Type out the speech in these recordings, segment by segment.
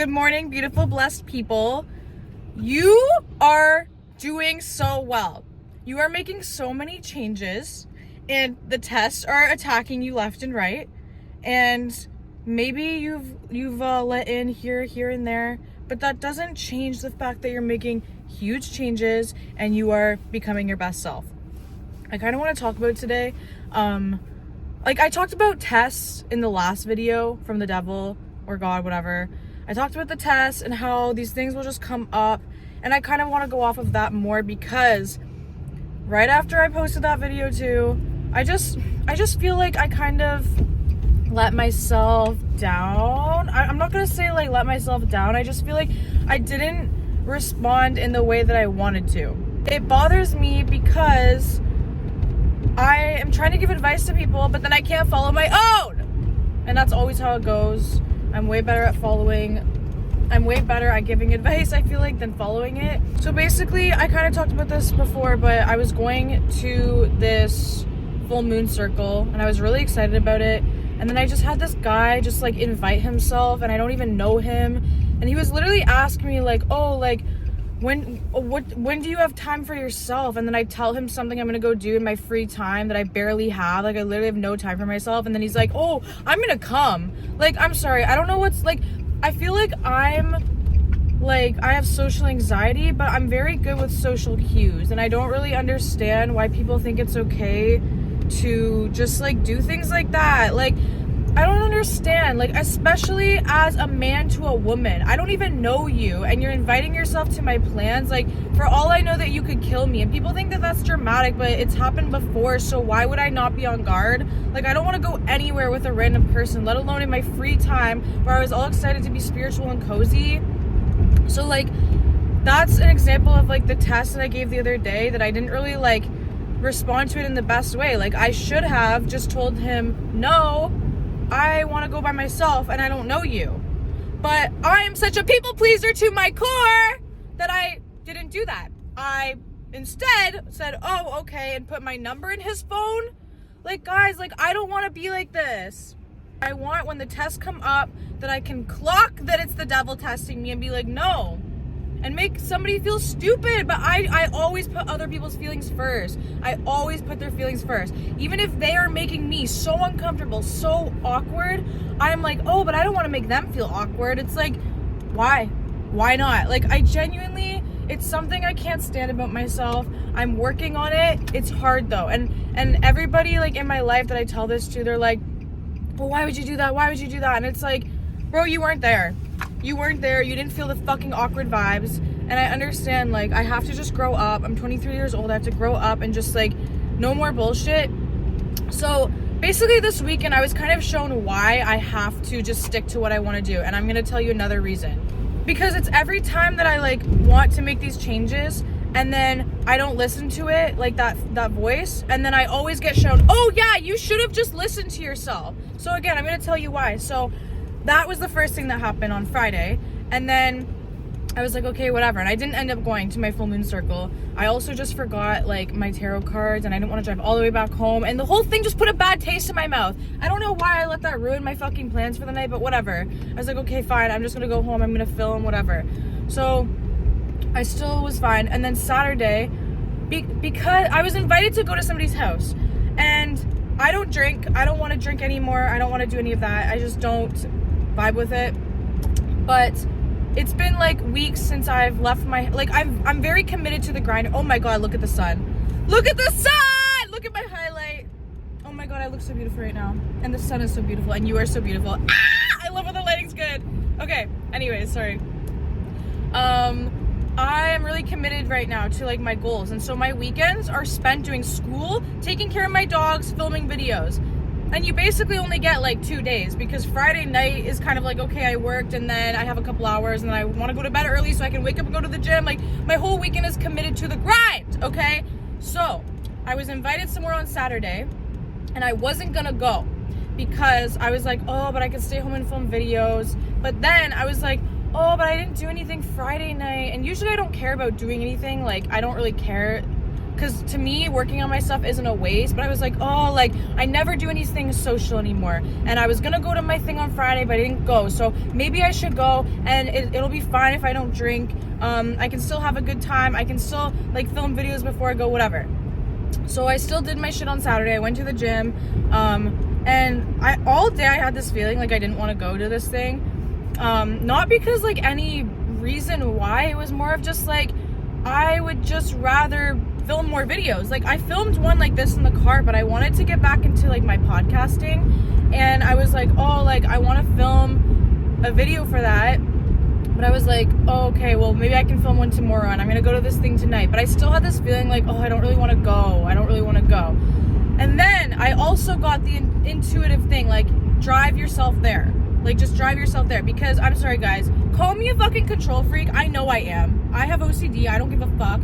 Good morning, beautiful, blessed people. You are doing so well. You are making so many changes, and the tests are attacking you left and right. And maybe you've let in here and there, but that doesn't change the fact that you're making huge changes and you are becoming your best self. I kind of want to talk about it today. I talked about tests in the last video from the devil or God, whatever. I talked about the tests and how these things will just come up, and I kind of want to go off of that more because right after I posted that video too, I just feel like I kind of let myself down. I'm not gonna say like let myself down. I just feel like I didn't respond in the way that I wanted to. It bothers me because I am trying to give advice to people, but then I can't follow my own. And that's always how it goes. I'm way better at giving advice, I feel like, than following it. So basically, I kind of talked about this before, but I was going to this full moon circle and I was really excited about it. And then I just had this guy just like invite himself, and I don't even know him. And he was literally asking me like, oh, like, when do you have time for yourself? And then I tell him something I'm gonna go do in my free time that I barely have. Like, I literally have no time for myself. And then he's like, oh, I'm gonna come. Like, I'm sorry, I don't know what's like, I feel like I have social anxiety, but I'm very good with social cues, and I don't really understand why people think it's okay to just like do things like that. Like, I don't understand, like, especially as a man to a woman. I don't even know you, and you're inviting yourself to my plans. Like, for all I know that you could kill me, and people think that that's dramatic, but it's happened before, so why would I not be on guard? Like, I don't want to go anywhere with a random person, let alone in my free time where I was all excited to be spiritual and cozy. So, like, that's an example of, like, the test that I gave the other day that I didn't really, like, respond to it in the best way. Like, I should have just told him, no, I want to go by myself and I don't know you. But I am such a people pleaser to my core that I didn't do that. I instead said, oh, okay, and put my number in his phone. Like, guys, like, I don't want to be like this. I want, when the tests come up, that I can clock that it's the devil testing me and be like, no, and make somebody feel stupid. But I always put other people's feelings first. I always put their feelings first. Even if they are making me so uncomfortable, so awkward, I'm like, oh, but I don't want to make them feel awkward. It's like, why? Why not? Like, I genuinely, it's something I can't stand about myself. I'm working on it. It's hard though. And everybody like in my life that I tell this to, they're like, well, why would you do that? Why would you do that? And it's like, bro, you weren't there. You weren't there. You didn't feel the fucking awkward vibes. And I understand, like, I have to just grow up. I'm 23 years old. I have to grow up and just, like, no more bullshit. So basically this weekend, I was kind of shown why I have to just stick to what I want to do. And I'm going to tell you another reason. Because it's every time that I, like, want to make these changes, and then I don't listen to it, like that voice, and then I always get shown, oh yeah, you should have just listened to yourself. So again, I'm going to tell you why. So that was the first thing that happened on Friday. And then I was like, okay, whatever. And I didn't end up going to my full moon circle. I also just forgot like my tarot cards, and I didn't want to drive all the way back home. And the whole thing just put a bad taste in my mouth. I don't know why I let that ruin my fucking plans for the night, but whatever. I was like, okay, fine. I'm just going to go home. I'm going to film, whatever. So I still was fine. And then Saturday, because I was invited to go to somebody's house, and I don't drink. I don't want to drink anymore. I don't want to do any of that. I just don't vibe with it. But it's been like weeks since I've left my, like, I'm very committed to the grind. Oh my God, look at the sun. Look at the sun! Look at my highlight. Oh my God, I look so beautiful right now. And the sun is so beautiful, and you are so beautiful. Ah! I love when the lighting's good. Okay, anyways, sorry. I am really committed right now to like my goals. And so my weekends are spent doing school, taking care of my dogs, filming videos. And you basically only get like 2 days, because Friday night is kind of like, okay, I worked and then I have a couple hours and then I want to go to bed early so I can wake up and go to the gym. Like, my whole weekend is committed to the grind, okay? So I was invited somewhere on Saturday and I wasn't gonna go because I was like, oh, but I could stay home and film videos. But then I was like, oh, but I didn't do anything Friday night. And usually I don't care about doing anything. Like, I don't really care because to me, working on my stuff isn't a waste, but I was like, oh, like, I never do anything social anymore, and I was gonna go to my thing on Friday, but I didn't go, so maybe I should go, and it'll be fine if I don't drink. I can still have a good time, I can still, like, film videos before I go, whatever. So I still did my shit on Saturday. I went to the gym, and all day I had this feeling like I didn't want to go to this thing. Not because like any reason why, it was more of just like I would just rather film more videos. Like I filmed one like this in the car, but I wanted to get back into like my podcasting, and I was like, oh, like I want to film a video for that. But I was like, oh, okay, well, maybe I can film one tomorrow, and I'm going to go to this thing tonight. But I still had this feeling like, oh, I don't really want to go. I don't really want to go. And then I also got the intuitive thing, like, drive yourself there. Like, just drive yourself there. Because, I'm sorry, guys, call me a fucking control freak. I know I am. I have OCD. I don't give a fuck.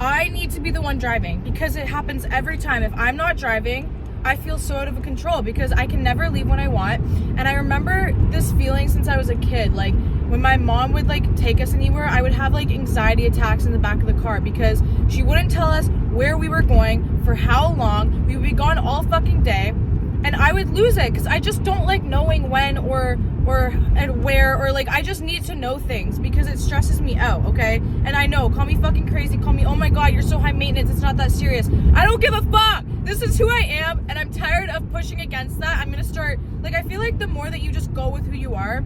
I need to be the one driving, because it happens every time. If I'm not driving, I feel so out of control because I can never leave when I want. And I remember this feeling since I was a kid. Like when my mom would like take us anywhere, I would have like anxiety attacks in the back of the car because she wouldn't tell us where we were going, for how long. We would be gone all fucking day, and I would lose it because I just don't like knowing when or and where, or like I just need to know things because it stresses me out, okay? And I know, call me fucking crazy, call me, oh my god, you're so high maintenance, it's not that serious. I don't give a fuck. This is who I am, and I'm tired of pushing against that. I'm gonna start, like, I feel like the more that you just go with who you are,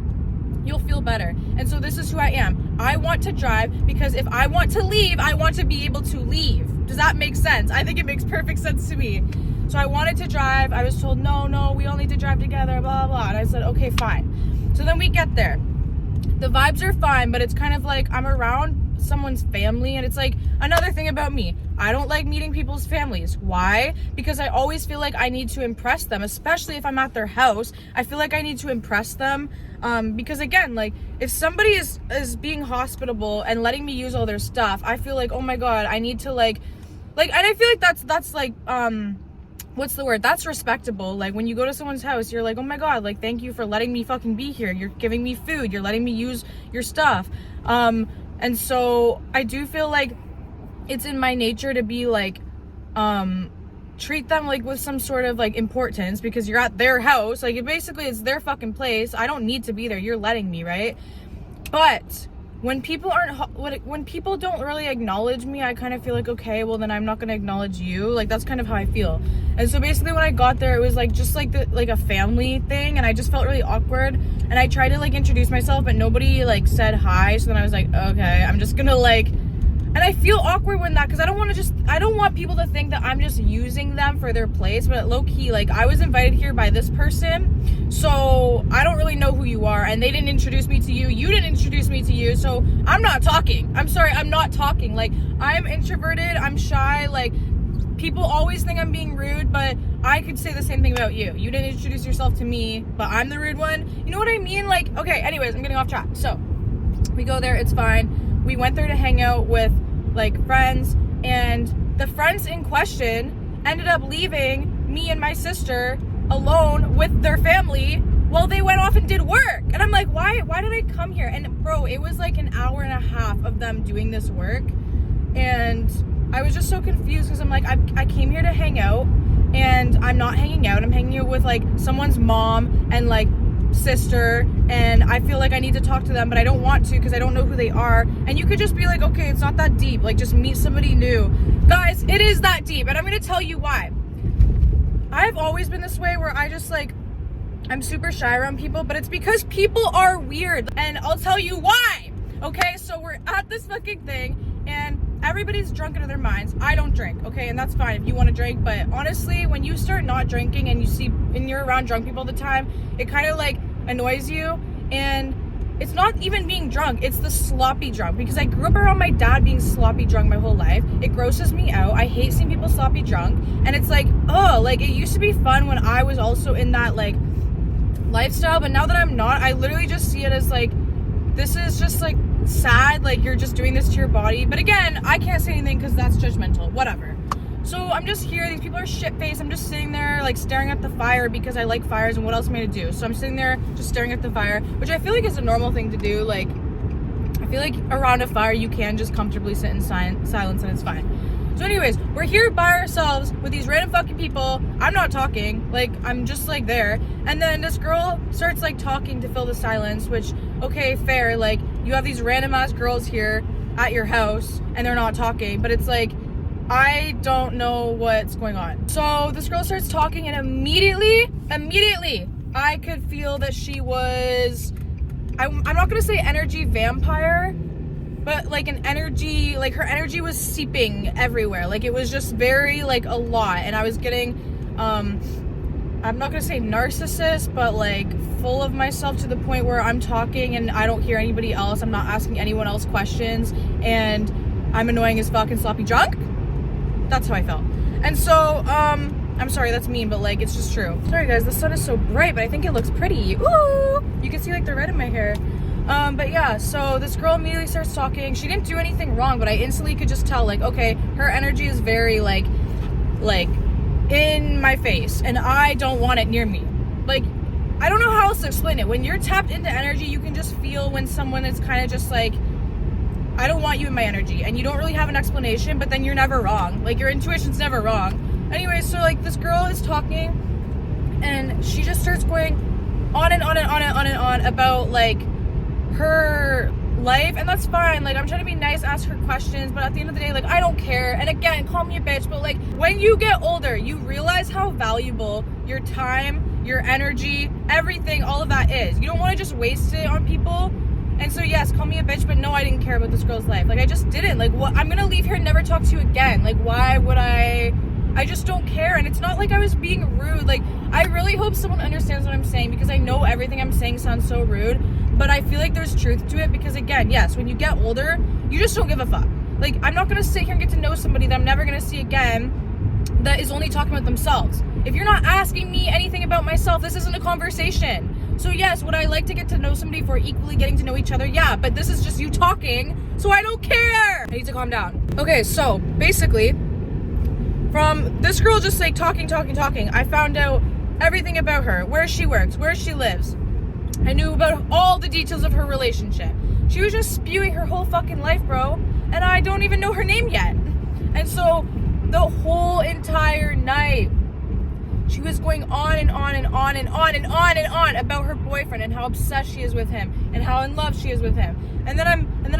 you'll feel better. And so this is who I am. I want to drive because if I want to leave, I want to be able to leave. Does that make sense? I think it makes perfect sense to me. So I wanted to drive. I was told, no, we all need to drive together, blah, blah. And I said, okay, fine. So then we get there. The vibes are fine, but it's kind of like I'm around someone's family, and it's like another thing about me. I don't like meeting people's families. Why? Because I always feel like I need to impress them, especially if I'm at their house. I feel like I need to impress them. Because again, like if somebody is being hospitable and letting me use all their stuff, I feel like, oh my god, I need to like, and I feel like that's like, what's the word? That's respectable. Like when you go to someone's house, you're like, oh my god, like thank you for letting me fucking be here. You're giving me food. You're letting me use your stuff. And so I do feel like it's in my nature to be like, treat them like with some sort of like importance because you're at their house. Like it basically is their fucking place. I don't need to be there. You're letting me, right? But when people when people don't really acknowledge me, I kind of feel like, okay, well then I'm not gonna acknowledge you. Like that's kind of how I feel. And so basically when I got there, it was like just like a family thing, and I just felt really awkward. And I tried to like introduce myself, but nobody like said hi. So then I was like, okay, I'm just gonna like. And I feel awkward when that, because I don't want people to think that I'm just using them for their place, but low key, like I was invited here by this person, so I don't really know who you are, and they didn't introduce me to you, you didn't introduce me to you, so I'm not talking. I'm sorry, I'm not talking. Like I'm introverted, I'm shy, like people always think I'm being rude, but I could say the same thing about you. You didn't introduce yourself to me, but I'm the rude one. You know what I mean? Like, okay, anyways, I'm getting off track. So we go there, it's fine. We went there to hang out with like friends, and the friends in question ended up leaving me and my sister alone with their family while they went off and did work. And I'm like, why did I come here? And bro, it was like an hour and a half of them doing this work, and I was just so confused because I'm like, I came here to hang out, and I'm not hanging out. I'm hanging out with like someone's mom and like sister, and I feel like I need to talk to them, but I don't want to because I don't know who they are. And you could just be like, okay, it's not that deep, like just meet somebody new. Guys, it is that deep, and I'm gonna tell you why. I've always been this way where I just like, I'm super shy around people, but it's because people are weird, and I'll tell you why. Okay, so we're at this fucking thing, and everybody's drunk out of their minds. I don't drink, okay, and that's fine if you want to drink, but honestly, when you start not drinking and you're around drunk people all the time, it kind of like annoys you. And it's not even being drunk, it's the sloppy drunk, because I grew up around my dad being sloppy drunk my whole life. It grosses me out. I hate seeing people sloppy drunk, and it's like, oh, like it used to be fun when I was also in that like lifestyle, but now that I'm not, I literally just see it as like, this is just like sad, like you're just doing this to your body. But again, I can't say anything because that's judgmental, whatever. So I'm just here, these people are shit-faced, I'm just sitting there like staring at the fire because I like fires, and what else am I to do? So I'm sitting there just staring at the fire, which I feel like is a normal thing to do. Like I feel like around a fire you can just comfortably sit in silence and it's fine. So anyways, we're here by ourselves with these random fucking people. I'm not talking, like, I'm just like there. And then this girl starts like talking to fill the silence, which, okay, fair. Like, you have these random ass girls here at your house and they're not talking, but it's like, I don't know what's going on. So this girl starts talking, and immediately, I could feel that she was, I'm not gonna say energy vampire, but like an energy, like her energy was seeping everywhere. Like, it was just very, like, a lot. And I was getting, I'm not gonna say narcissist, but like full of myself to the point where I'm talking and I don't hear anybody else. I'm not asking anyone else questions, and I'm annoying as fuck and sloppy drunk. That's how I felt. And so, I'm sorry, that's mean, but like, it's just true. Sorry guys, the sun is so bright, but I think it looks pretty. Ooh! You can see like the red in my hair. But yeah, so this girl immediately starts talking. She didn't do anything wrong, but I instantly could just tell, like, okay, her energy is very like in my face, and I don't want it near me. Like, I don't know how else to explain it. When you're tapped into energy, you can just feel when someone is kind of just like, I don't want you in my energy, and you don't really have an explanation, but then you're never wrong. Like, your intuition's never wrong. Anyway, so like this girl is talking, and she just starts going on and on and on and on and on about like her life, and that's fine. Like, I'm trying to be nice, ask her questions, but at the end of the day, like, I don't care. And again, call me a bitch, but like, when you get older, you realize how valuable your time, your energy, everything, all of that is. You don't want to just waste it on people. And so yes, call me a bitch, but no, I didn't care about this girl's life. Like, I just didn't. Like, what? I'm gonna leave here and never talk to you again. Like, why would I just don't care. And it's not like I was being rude. Like, I really hope someone understands what I'm saying, because I know everything I'm saying sounds so rude, but I feel like there's truth to it, because again, yes, when you get older, you just don't give a fuck. Like, I'm not gonna sit here and get to know somebody that I'm never gonna see again that is only talking about themselves. If you're not asking me anything about myself, this isn't a conversation. So yes, would I like to get to know somebody if we're equally getting to know each other? Yeah, but this is just you talking, so I don't care. I need to calm down. Okay, so basically, from this girl just like talking, I found out everything about her, where she works, where she lives. I knew about all the details of her relationship. She was just spewing her whole fucking life, bro, and I don't even know her name yet. And so the whole entire night, she was going on and on and on and on and on and on about her boyfriend and how obsessed she is with him and how in love she is with him. And then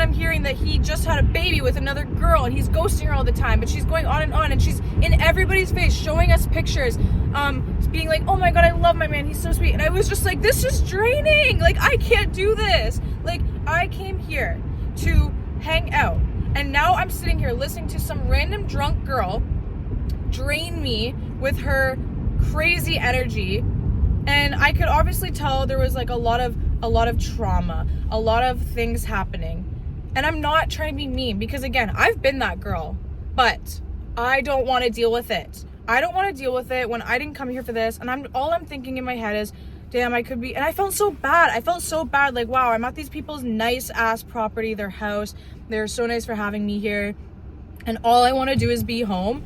I'm hearing that he just had a baby with another girl and he's ghosting her all the time. But she's going on and she's in everybody's face showing us pictures, being like, oh my god, I love my man, he's so sweet. And I was just like, this is draining. Like, I can't do this. Like, I came here to hang out, and now I'm sitting here listening to some random drunk girl drain me with her crazy energy. And I could obviously tell there was like a lot of trauma, a lot of things happening. And I'm not trying to be mean, because again, I've been that girl, but I don't want to deal with it. I don't want to deal with it when I didn't come here for this. And all I'm thinking in my head is, damn, I could be. And I felt so bad. Like, wow, I'm at these people's nice ass property, their house. They're so nice for having me here. And all I want to do is be home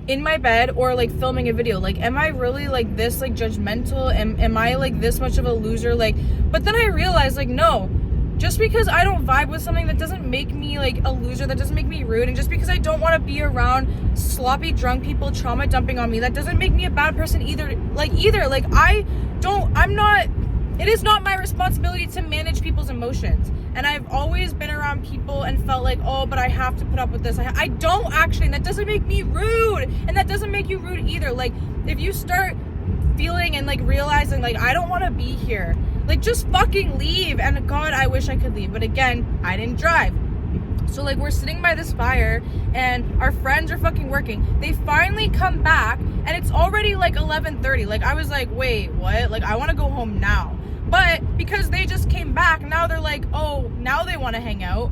in my bed or like filming a video. Like, am I really like this, like judgmental? Am I like this much of a loser? Like, but then I realized, like, no, just because I don't vibe with something, that doesn't make me like a loser, that doesn't make me rude. And just because I don't want to be around sloppy drunk people trauma dumping on me, that doesn't make me a bad person either. It is not my responsibility to manage people's emotions. And I've always been around people and felt like, oh, but I have to put up with this. I don't actually, and that doesn't make me rude. And that doesn't make you rude either. Like, if you start feeling and like realizing like, I don't want to be here, like, just fucking leave. And God, I wish I could leave. But again, I didn't drive. So like, we're sitting by this fire and our friends are fucking working. They finally come back and it's already like 11:30. Like, I was like, wait, what? Like, I want to go home now. But because they just came back, now they're like, oh, now they want to hang out.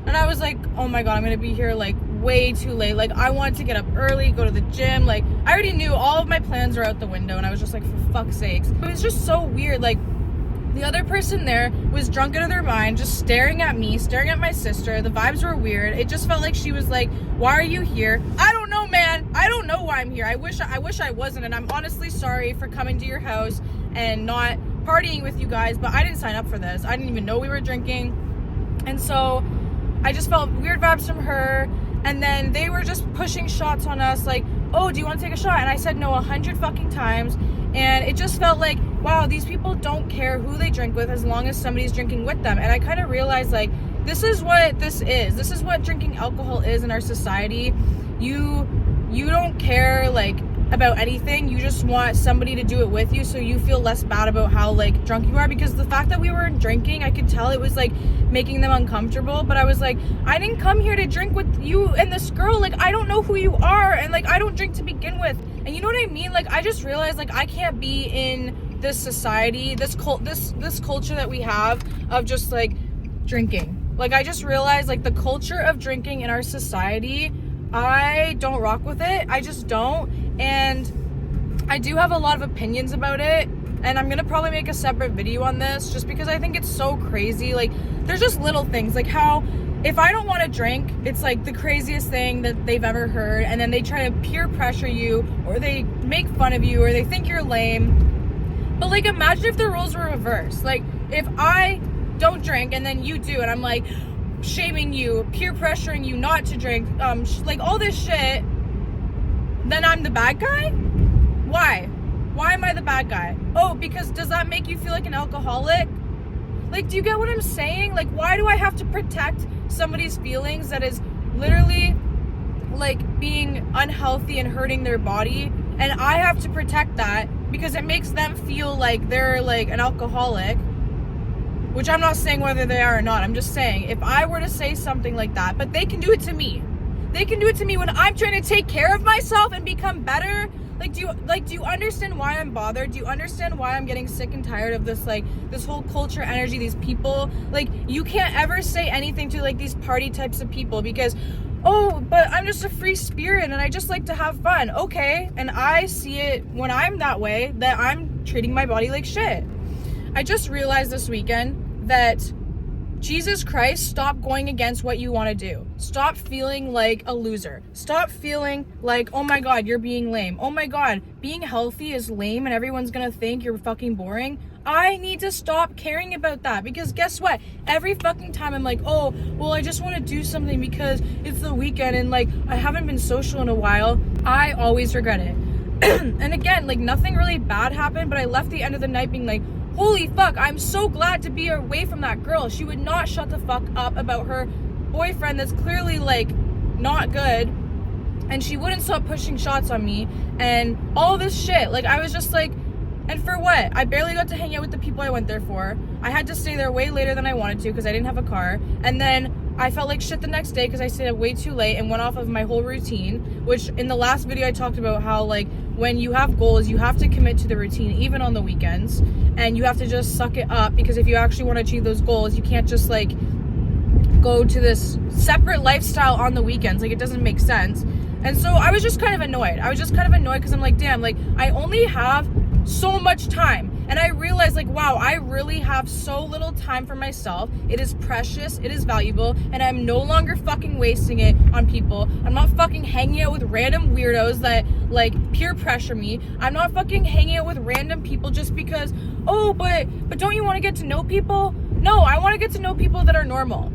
And I was like, oh my God, I'm going to be here like way too late. Like, I wanted to get up early, go to the gym. Like, I already knew all of my plans were out the window. And I was just like, for fuck's sakes. It was just so weird. Like, the other person there was drunk out of their mind, just staring at me, staring at my sister. The vibes were weird. It just felt like she was like, why are you here? I don't know, man. I don't know why I'm here. I wish I wasn't. And I'm honestly sorry for coming to your house and not partying with you guys, but I didn't sign up for this. I didn't even know we were drinking. And so I just felt weird vibes from her. And then they were just pushing shots on us like, oh, do you want to take a shot? And I said no 100 fucking times. And it just felt like, wow, these people don't care who they drink with as long as somebody's drinking with them. And I kind of realized, like, this is what this is. This is what drinking alcohol is in our society. You don't care, like, about anything. You just want somebody to do it with you so you feel less bad about how, like, drunk you are. Because the fact that we were drinking, I could tell it was, like, making them uncomfortable. But I was like, I didn't come here to drink with you and this girl. Like, I don't know who you are, and, like, I don't drink to begin with. And you know what I mean? Like, I just realized, like, I can't be in this society, this culture that we have of just, like, drinking. Like, I just realized, like, the culture of drinking in our society, I don't rock with it. I just don't. And I do have a lot of opinions about it. And I'm gonna probably make a separate video on this just because I think it's so crazy. Like, there's just little things, like how if I don't want to drink, it's like the craziest thing that they've ever heard. And then they try to peer pressure you, or they make fun of you, or they think you're lame. But, like, imagine if the roles were reversed. Like, if I don't drink and then you do, and I'm like shaming you, peer pressuring you not to drink, like all this shit, then I'm the bad guy? Why am I the bad guy? Oh, because does that make you feel like an alcoholic? Like, do you get what I'm saying? Like, why do I have to protect somebody's feelings that is literally, like, being unhealthy and hurting their body? And I have to protect that because it makes them feel like they're, like, an alcoholic. Which I'm not saying whether they are or not. I'm just saying, if I were to say something like that, but they can do it to me. They can do it to me when I'm trying to take care of myself and become better. Like, do you understand why I'm bothered? Do you understand why I'm getting sick and tired of this, like, this whole culture energy, these people? Like, you can't ever say anything to, like, these party types of people because, oh, but I'm just a free spirit and I just like to have fun. Okay, and I see it when I'm that way, that I'm treating my body like shit. I just realized this weekend that Jesus Christ, stop going against what you want to do. Stop feeling like a loser. Stop feeling like, oh my God, you're being lame. Oh my God, being healthy is lame and everyone's gonna think you're fucking boring. I need to stop caring about that because guess what? Every fucking time I'm like, oh, well, I just want to do something because it's the weekend and, like, I haven't been social in a while. I always regret it. And again, like, nothing really bad happened, but I left the end of the night being like, holy fuck, I'm so glad to be away from that girl. She would not shut the fuck up about her boyfriend that's clearly, like, not good. And she wouldn't stop pushing shots on me and all this shit. Like, I was just like, and for what? I barely got to hang out with the people I went there for. I had to stay there way later than I wanted to because I didn't have a car. And then I felt like shit the next day because I stayed up way too late and went off of my whole routine, which in the last video I talked about how, like, when you have goals, you have to commit to the routine even on the weekends, and you have to just suck it up because if you actually want to achieve those goals, you can't just, like, go to this separate lifestyle on the weekends. Like, it doesn't make sense. And so I was just kind of annoyed. Because I'm like, damn, like, I only have so much time. And I realized, like, wow, I really have so little time for myself. It is precious, it is valuable, and I'm no longer fucking wasting it on people. I'm not fucking hanging out with random weirdos that, like, peer pressure me. I'm not fucking hanging out with random people just because, oh, but don't you want to get to know people? No, I want to get to know people that are normal.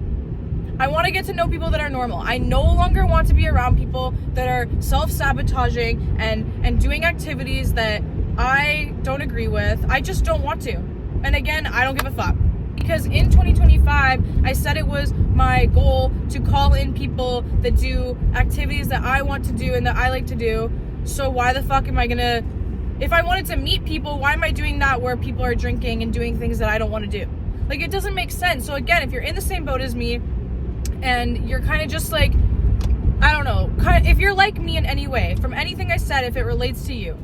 I no longer want to be around people that are self-sabotaging and doing activities that I don't agree with. I just don't want to. And again, I don't give a fuck. Because in 2025, I said it was my goal to call in people that do activities that I want to do and that I like to do. So why the fuck am I gonna, if I wanted to meet people, why am I doing that where people are drinking and doing things that I don't want to do? Like, it doesn't make sense. So again, if you're in the same boat as me and you're kind of just like, I don't know, if you're like me in any way, from anything I said, if it relates to you,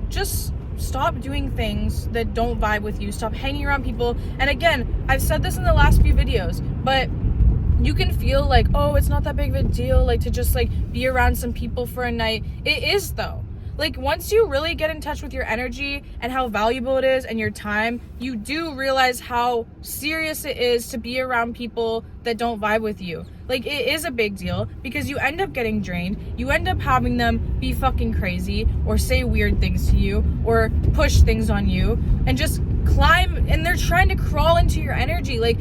just stop doing things that don't vibe with you. Stop hanging around people. And again, I've said this in the last few videos, but you can feel like, oh, it's not that big of a deal, like, to just, like, be around some people for a night. It is, though. Like, once you really get in touch with your energy and how valuable it is and your time, you do realize how serious it is to be around people that don't vibe with you. Like, it is a big deal because you end up getting drained. You end up having them be fucking crazy or say weird things to you or push things on you and just climb, and they're trying to crawl into your energy. Like,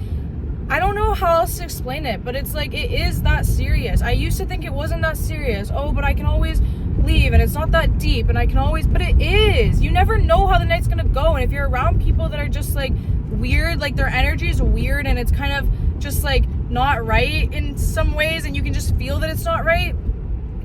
I don't know how else to explain it, but it's like, it is that serious. I used to think it wasn't that serious. Oh, but I can always leave and it's not that deep and I can always, but it is. You never know how the night's gonna go. And if you're around people that are just like weird, like their energy is weird and it's kind of just like not right in some ways, and you can just feel that it's not right,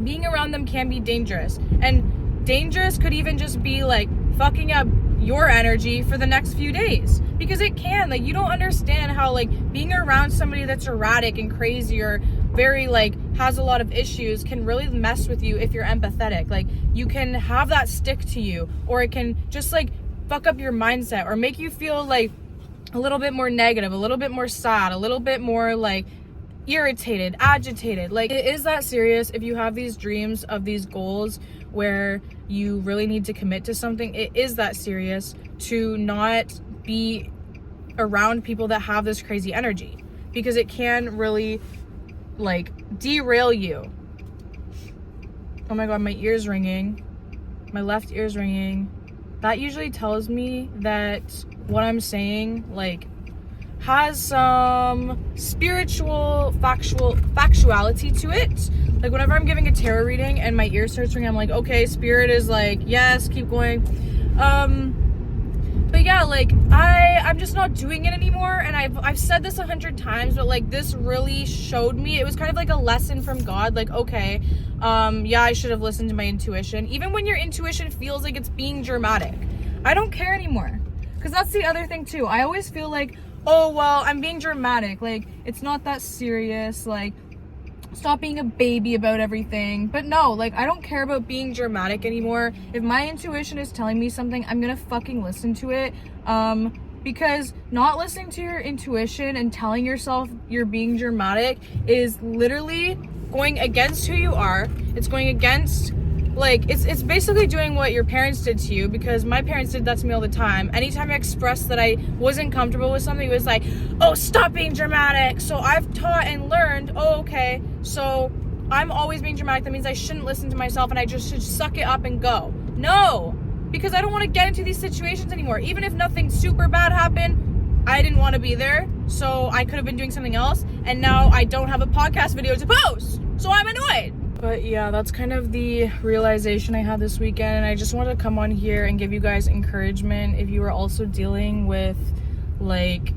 being around them can be dangerous. And dangerous could even just be like fucking up your energy for the next few days, because it can. Like, you don't understand how like being around somebody that's erratic and crazy or very like has a lot of issues can really mess with you if you're empathetic. Like, you can have that stick to you, or it can just like fuck up your mindset or make you feel like a little bit more negative, a little bit more sad, a little bit more like irritated, agitated. Like, it is that serious. If you have these dreams of these goals where you really need to commit to something, it is that serious to not be around people that have this crazy energy, because it can really like derail you. Oh my god, my ear's ringing. My left ear's ringing. That usually tells me that what I'm saying like has some spiritual factuality to it. Like, whenever I'm giving a tarot reading and my ear starts ringing, I'm like, okay, spirit is like, yes, keep going. But yeah, like I'm just not doing it anymore. And I've said this 100 times, but like this really showed me. It was kind of like a lesson from God. Like, okay, yeah, I should have listened to my intuition. Even when your intuition feels like it's being dramatic, I don't care anymore. Because that's the other thing too. I always feel like, oh, well, I'm being dramatic. Like, it's not that serious. Like, stop being a baby about everything. But no, like, I don't care about being dramatic anymore. If my intuition is telling me something, I'm gonna fucking listen to it. Because not listening to your intuition and telling yourself you're being dramatic is literally going against who you are. It's going against, like, it's basically doing what your parents did to you, because my parents did that to me all the time. Anytime I expressed that I wasn't comfortable with something, it was like, oh, stop being dramatic. So I've taught and learned, oh, okay, so I'm always being dramatic. That means I shouldn't listen to myself and I just should suck it up and go. No, because I don't want to get into these situations anymore. Even if nothing super bad happened, I didn't want to be there. So I could have been doing something else. And now I don't have a podcast video to post. So I'm annoyed. But yeah, that's kind of the realization I had this weekend, and I just wanted to come on here and give you guys encouragement if you are also dealing with, like,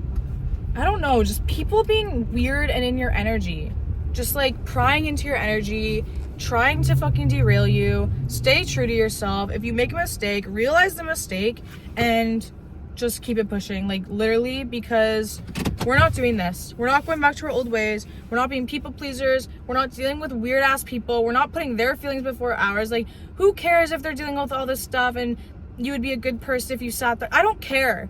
I don't know, just people being weird and in your energy, just like prying into your energy, trying to fucking derail you. Stay true to yourself. If you make a mistake, realize the mistake and just keep it pushing, like, literally, because we're not doing this. We're not going back to our old ways. We're not being people pleasers. We're not dealing with weird ass people. We're not putting their feelings before ours. Like, who cares if they're dealing with all this stuff and you would be a good person if you sat there? I don't care.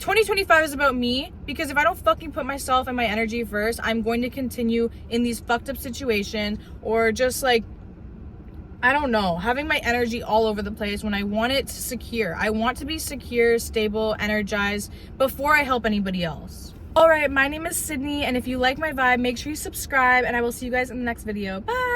2025 is about me, because if I don't fucking put myself and my energy first, I'm going to continue in these fucked up situations, or just like, I don't know, having my energy all over the place when I want it secure. I want to be secure, stable, energized before I help anybody else. All right, my name is Sydney, and if you like my vibe, make sure you subscribe, and I will see you guys in the next video. Bye!